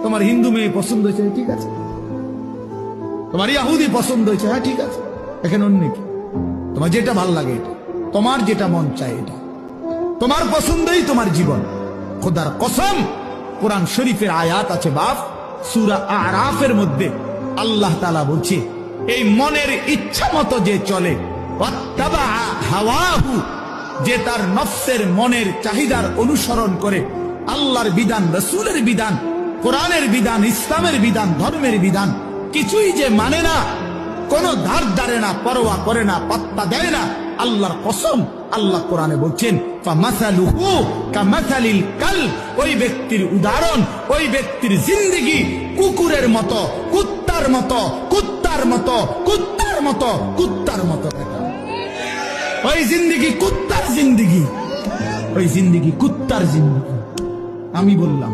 তোমার হিন্দু মেয়ে পছন্দ হয়েছে, ঠিক আছে। তোমার ইহুদি পছন্দ হয়েছে, হ্যাঁ ঠিক আছে। এখানে অন্য কি? তোমার যেটা ভাল লাগে এটা, তোমার যেটা মন চায় এটা, তোমার পছন্দই তোমার জীবন। খোদার কসম, কোরআন শরীফের আয়াত আছে বাপ, সূরা আরাফের মধ্যে আল্লাহ তাআলা বলছে, এই মনের ইচ্ছা মতো যে চলে, ওয়াত্তাবা হাওয়াহু, যে তার নফসের মনের চাহিদার অনুসরণ করে, আল্লাহর বিধান, রাসূলের বিধান, কোরআনের বিধান, ইসলামের বিধান, ধর্মের বিধান কিছুই যে মানে না, কোনো ধার ধারে না, পরোয়া করে না, পাত্তা দেয় না, আল্লাহর কসম, আল্লাহ কোরআনে বলছেন, ফামাসালুহু কামাসালিল কালব, ওই ব্যক্তির উদাহরণ, ওই ব্যক্তির জিন্দেগি কুকুরের মতো, কুত্তার মতো, কুত্তার মতো, কুত্তার মতো, কুত্তার মতো। ওই জিন্দেগি কুত্তার জিন্দেগি, ওই জিন্দেগি কুত্তার জিন্দেগি। আমি বললাম